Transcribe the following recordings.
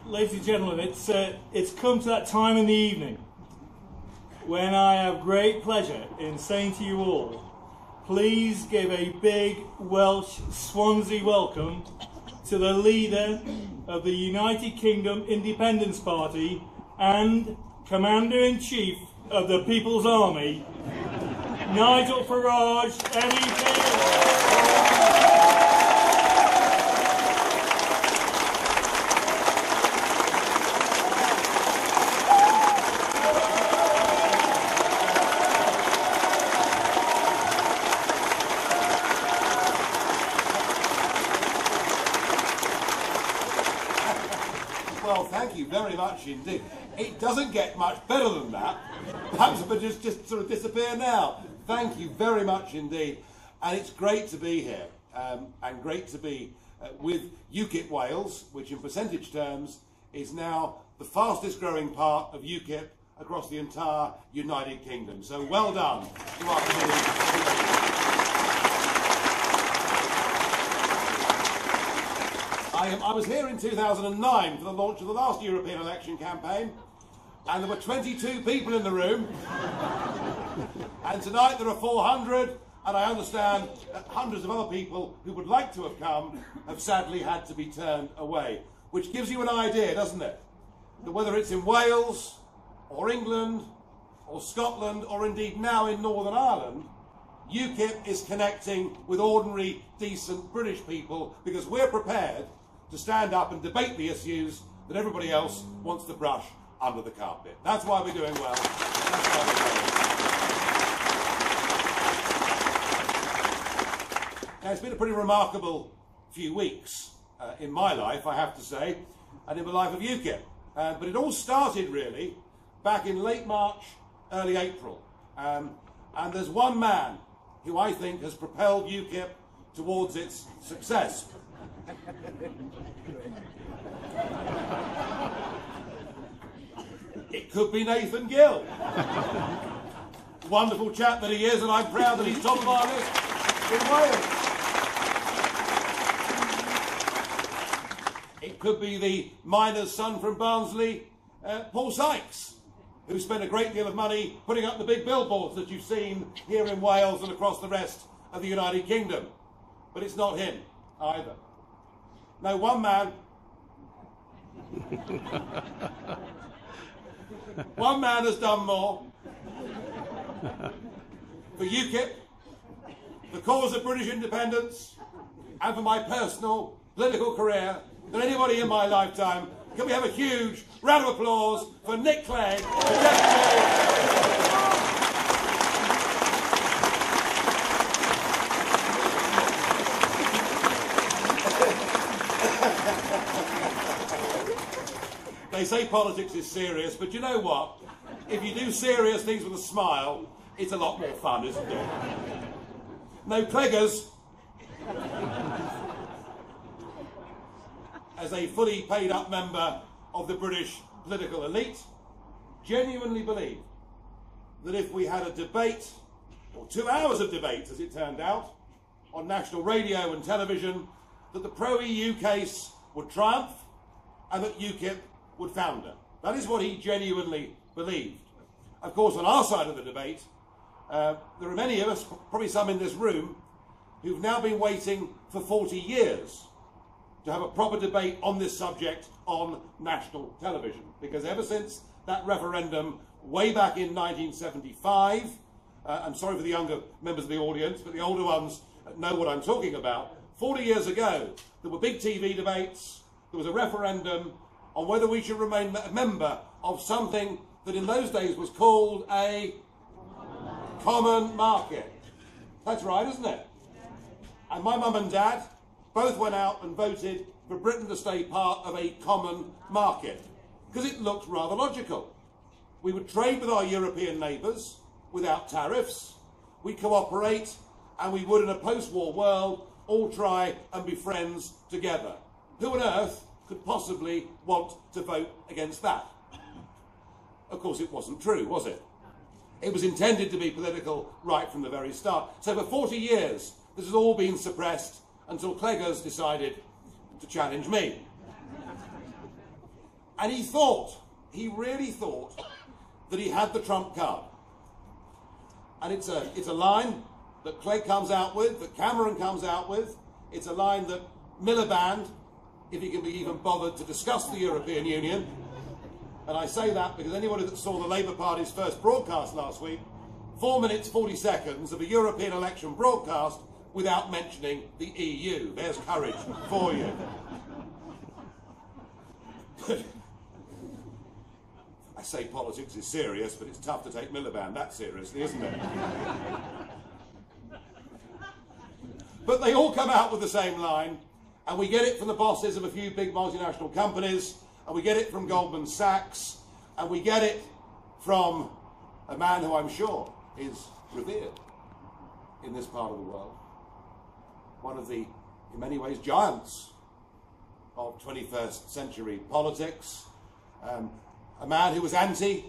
Ladies and gentlemen, it's come to that time in the evening when I have great pleasure in saying to you all, please give a big Welsh Swansea welcome to the leader of the United Kingdom Independence Party and Commander-in-Chief of the People's Army, Nigel Farage, MEP. Well, thank you very much indeed. It doesn't get much better than that. Perhaps if I just sort of disappear now. Thank you very much indeed. And it's great to be here and great to be with UKIP Wales, which in percentage terms is now the fastest growing part of UKIP across the entire United Kingdom. So well done to our community. I was here in 2009 for the launch of the last European election campaign, and there were 22 people in the room, and tonight there are 400, and I understand that hundreds of other people who would like to have come have sadly had to be turned away, which gives you an idea, doesn't it, that whether it's in Wales, or England, or Scotland, or indeed now in Northern Ireland, UKIP is connecting with ordinary, decent British people because we're prepared to stand up and debate the issues that everybody else wants to brush under the carpet. That's why we're doing well. That's why we're doing well. Now, it's been a pretty remarkable few weeks in my life, I have to say, and in the life of UKIP. But it all started, really, back in late March, early April. And there's one man who I think has propelled UKIP towards its success. It could be Nathan Gill. Wonderful chap that he is, and I'm proud that he's top of our list in Wales. It could be the miner's son from Barnsley, Paul Sykes, who spent a great deal of money putting up the big billboards that you've seen here in Wales and across the rest of the United Kingdom. But it's not him either. No, one man one man has done more for UKIP, the cause of British independence, and for my personal political career than anybody in my lifetime. Can we have a huge round of applause for Nick Clegg, the Deputy? They say politics is serious, but you know what? If you do serious things with a smile, it's a lot more fun, isn't it? No, Cleggers, as a fully paid up member of the British political elite, genuinely believe that if we had a debate, or 2 hours of debate as it turned out, on national radio and television, that the pro-EU case would triumph and that UKIP would founder. That is what he genuinely believed. Of course, on our side of the debate, there are many of us, probably some in this room, who've now been waiting for 40 years to have a proper debate on this subject on national television. Because ever since that referendum way back in 1975, I'm sorry for the younger members of the audience, but the older ones know what I'm talking about. 40 years ago, there were big TV debates, there was a referendum on whether we should remain a member of something that in those days was called a common market. That's right, isn't it? And my mum and dad both went out and voted for Britain to stay part of a common market because it looked rather logical. We would trade with our European neighbours without tariffs, we'd cooperate, and we would in a post-war world all try and be friends together. Who on earth could possibly want to vote against that? Of course, it wasn't true, was it? It was intended to be political right from the very start. So for 40 years, this has all been suppressed until Cleggers decided to challenge me. And he really thought that he had the trump card. And it's a line that Clegg comes out with, that Cameron comes out with. It's a line that Miliband, if he can be even bothered to discuss the European Union, and I say that because anybody that saw the Labour Party's first broadcast last week, 4 minutes 40 seconds of a European election broadcast without mentioning the EU. There's courage for you. I say politics is serious, but it's tough to take Miliband that seriously, isn't it? But they all come out with the same line, and we get it from the bosses of a few big multinational companies, and we get it from Goldman Sachs, and we get it from a man who I'm sure is revered in this part of the world. One of the, in many ways, giants of 21st century politics. A man who was anti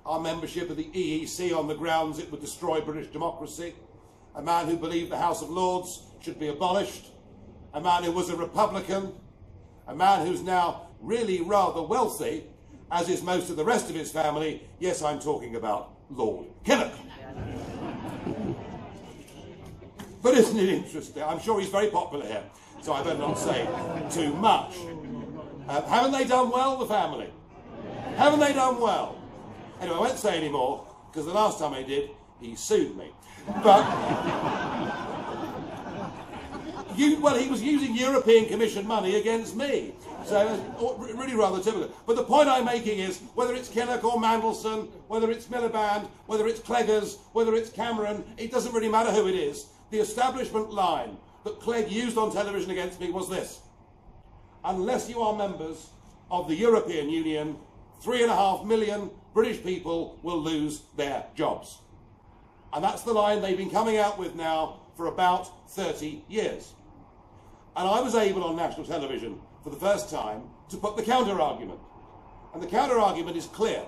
our membership of the EEC on the grounds it would destroy British democracy. A man who believed the House of Lords should be abolished. A man who was a Republican. A man who's now really rather wealthy, as is most of the rest of his family. Yes, I'm talking about Lord Kinnock. But isn't it interesting? I'm sure he's very popular here, so I better not say too much. Haven't they done well, the family? Haven't they done well? Anyway, I won't say any more, because the last time I did, he sued me. But, he was using European Commission money against me. So, really rather typical. But the point I'm making is, whether it's Kinnock or Mandelson, whether it's Miliband, whether it's Cleggers, whether it's Cameron, it doesn't really matter who it is. The establishment line that Clegg used on television against me was this: unless you are members of the European Union, 3.5 million British people will lose their jobs. And that's the line they've been coming out with now for about 30 years. And I was able on national television for the first time to put the counter-argument. And the counter-argument is clear.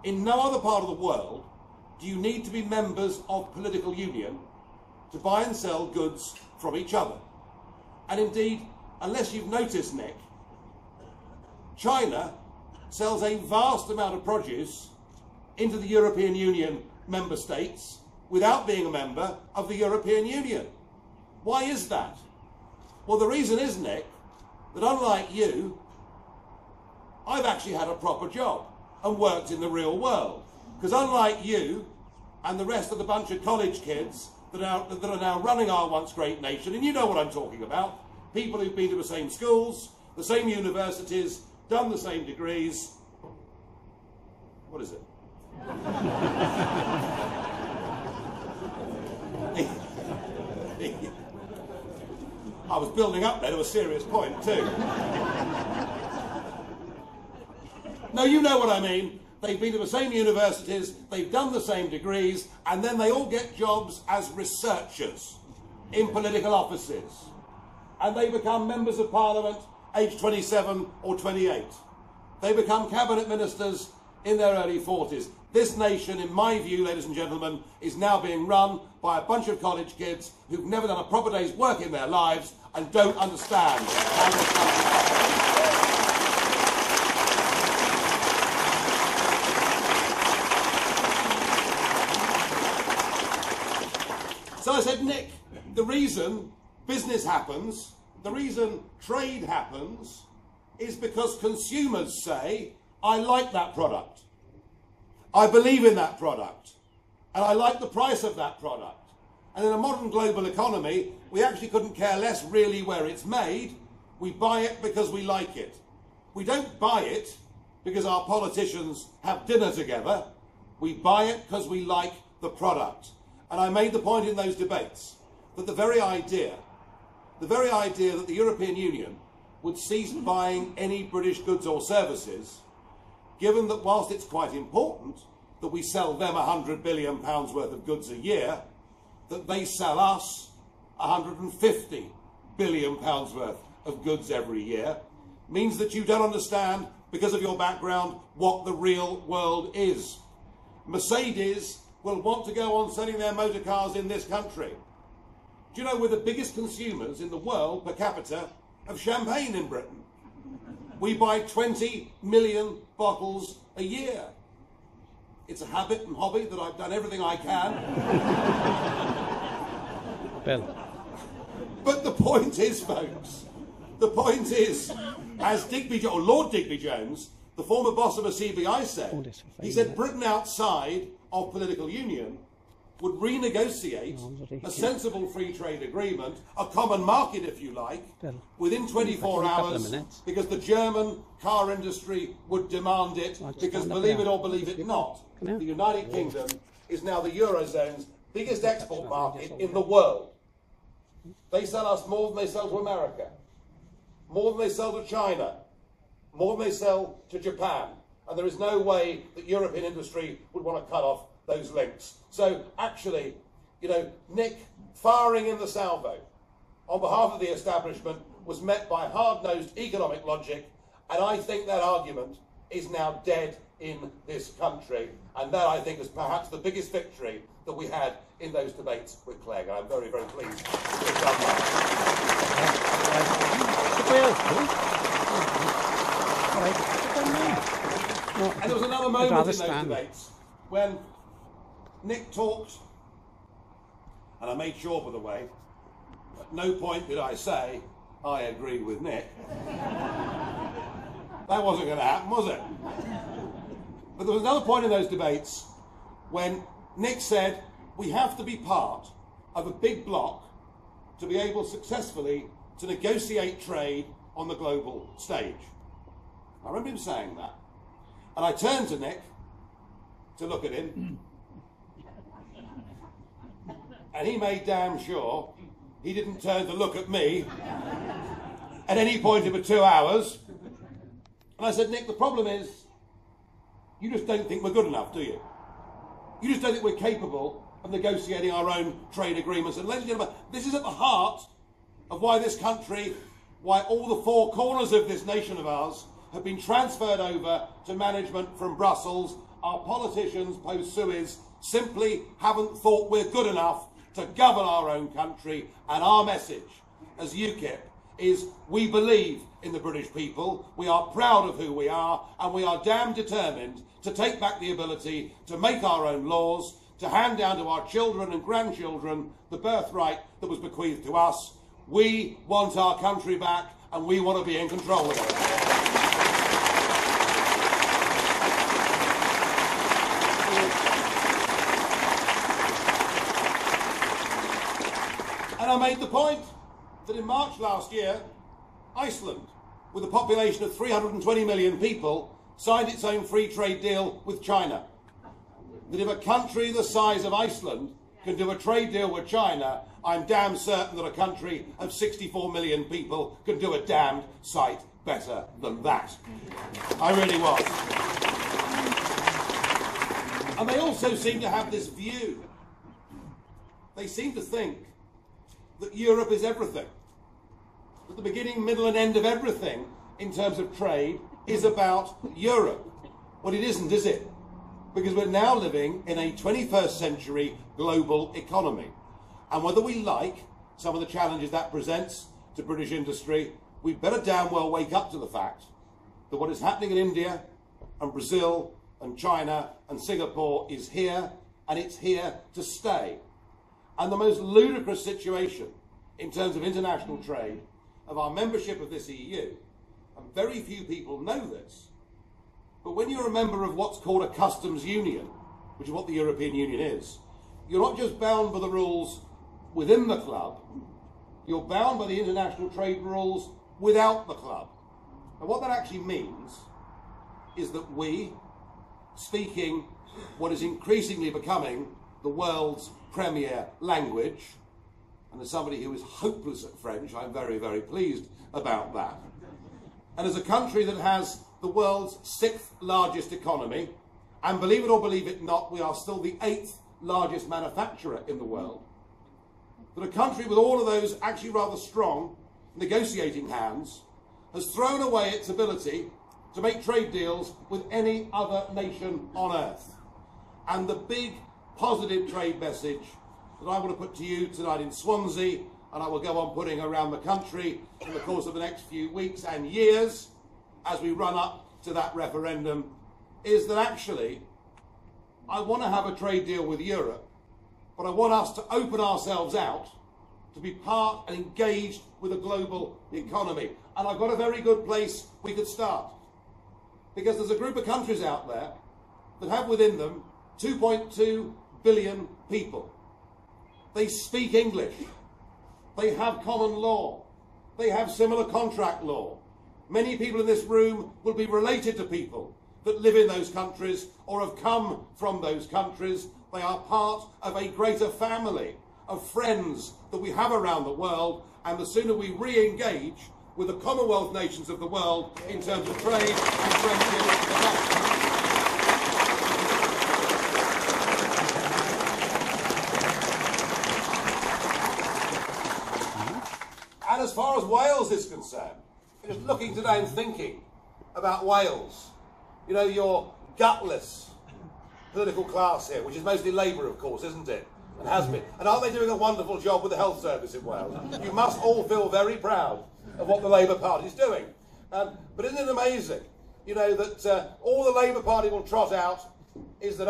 In no other part of the world do you need to be members of political union to buy and sell goods from each other. And indeed, unless you've noticed, Nick, China sells a vast amount of produce into the European Union member states without being a member of the European Union. Why is that? Well, the reason is, Nick, that unlike you, I've actually had a proper job and worked in the real world. Because unlike you and the rest of the bunch of college kids that are now running our once great nation, and you know what I'm talking about, people who've been to the same schools, the same universities, done the same degrees. What is it? I was building up there to a serious point too. No, you know what I mean. They've been to the same universities, they've done the same degrees, and then they all get jobs as researchers in political offices. And they become members of Parliament aged 27 or 28. They become cabinet ministers in their early 40s. This nation, in my view, ladies and gentlemen, is now being run by a bunch of college kids who've never done a proper day's work in their lives and don't understand how this country operates. So I said, Nick, the reason business happens, the reason trade happens, is because consumers say, I like that product. I believe in that product. And I like the price of that product. And in a modern global economy, we actually couldn't care less really where it's made. We buy it because we like it. We don't buy it because our politicians have dinner together. We buy it because we like the product. And I made the point in those debates that the very idea that the European Union would cease buying any British goods or services, given that whilst it's quite important that we sell them £100 billion worth of goods a year, that they sell us £150 billion worth of goods every year, means that you don't understand, because of your background, what the real world is. Mercedes will want to go on selling their motor cars in this country. Do you know we're the biggest consumers in the world per capita of champagne in Britain? We buy 20 million bottles a year. It's a habit and hobby that I've done everything I can. Bill. But the point is, folks, the point is, as Lord Digby Jones, the former boss of a CBI said, he said Britain outside of political union would renegotiate a sensible free trade agreement, a common market, if you like, within 24 hours, because the German car industry would demand it, because believe it or believe it not, the United Kingdom is now the Eurozone's biggest export market in the world. They sell us more than they sell to America, more than they sell to China, more than they sell to Japan, and there is no way that European industry would want to cut off those links. So actually, you know, Nick firing in the salvo on behalf of the establishment was met by hard-nosed economic logic, and I think that argument is now dead in this country, and that I think is perhaps the biggest victory that we had in those debates with Clegg, and I'm very, very pleased to have done that. And there was another moment in those debates when Nick talked, and I made sure, by the way, at no point did I say, I agree with Nick. That wasn't going to happen, was it? But there was another point in those debates when Nick said, we have to be part of a big bloc to be able successfully to negotiate trade on the global stage. I remember him saying that. And I turned to Nick to look at him, and he made damn sure he didn't turn to look at me at any point in the 2 hours. And I said, Nick, the problem is, you just don't think we're good enough, do you? You just don't think we're capable of negotiating our own trade agreements. And ladies and gentlemen, this is at the heart of why this country, why all the four corners of this nation of ours have been transferred over to management from Brussels. Our politicians post-Suez simply haven't thought we're good enough to govern our own country, and our message as UKIP is we believe in the British people, we are proud of who we are, and we are damn determined to take back the ability to make our own laws, to hand down to our children and grandchildren the birthright that was bequeathed to us. We want our country back, and we want to be in control of it. And I made the point that in March last year, Iceland, with a population of 320 million people, signed its own free trade deal with China. That if a country the size of Iceland can do a trade deal with China, I'm damn certain that a country of 64 million people can do a damned sight better than that. I really was. And they also seem to have this view. They seem to think that Europe is everything. That the beginning, middle and end of everything in terms of trade is about Europe. Well, it isn't, is it? Because we're now living in a 21st century global economy. And whether we like some of the challenges that presents to British industry, we'd better damn well wake up to the fact that what is happening in India and Brazil and China and Singapore is here, and it's here to stay. And the most ludicrous situation in terms of international trade of our membership of this EU, and very few people know this, but when you're a member of what's called a customs union, which is what the European Union is, you're not just bound by the rules within the club, you're bound by the international trade rules without the club. And what that actually means is that we, speaking what is increasingly becoming the world's premier language, and as somebody who is hopeless at French, I'm very, very pleased about that. And as a country that has the world's 6th largest economy, and believe it or believe it not, we are still the 8th largest manufacturer in the world, that a country with all of those actually rather strong negotiating hands has thrown away its ability to make trade deals with any other nation on earth. And the big positive trade message that I want to put to you tonight in Swansea, and I will go on putting around the country in the course of the next few weeks and years, as we run up to that referendum is that actually I want to have a trade deal with Europe, but I want us to open ourselves out to be part and engaged with a global economy. And I've got a very good place we could start. Because there's a group of countries out there that have within them 2.2 billion people. They speak English. They have common law. They have similar contract law. Many people in this room will be related to people that live in those countries or have come from those countries. They are part of a greater family of friends that we have around the world, and the sooner we re-engage with the Commonwealth nations of the world in terms of trade and friendship, the better. And as far as Wales is concerned, just looking today and thinking about Wales, you know, your gutless political class here, which is mostly Labour, of course, isn't it? And has been. And aren't they doing a wonderful job with the health service in Wales? You must all feel very proud of what the Labour Party is doing. But isn't it amazing, you know, that all the Labour Party will trot out is that,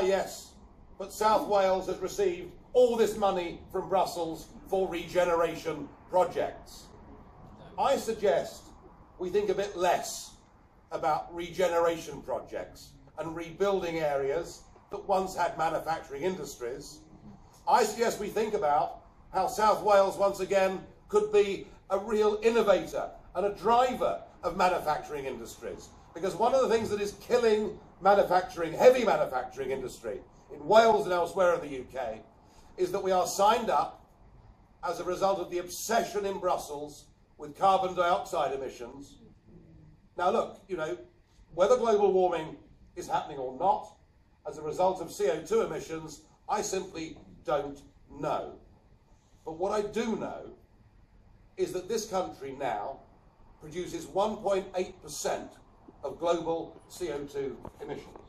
yes, but South Wales has received all this money from Brussels for regeneration projects. I suggest we think a bit less about regeneration projects and rebuilding areas that once had manufacturing industries. I suggest we think about how South Wales once again could be a real innovator and a driver of manufacturing industries. Because one of the things that is killing manufacturing, heavy manufacturing industry in Wales and elsewhere in the UK is that we are signed up as a result of the obsession in Brussels with carbon dioxide emissions. Now look, you know, whether global warming is happening or not as a result of CO2 emissions, I simply don't know. But what I do know is that this country now produces 1.8% of global CO2 emissions.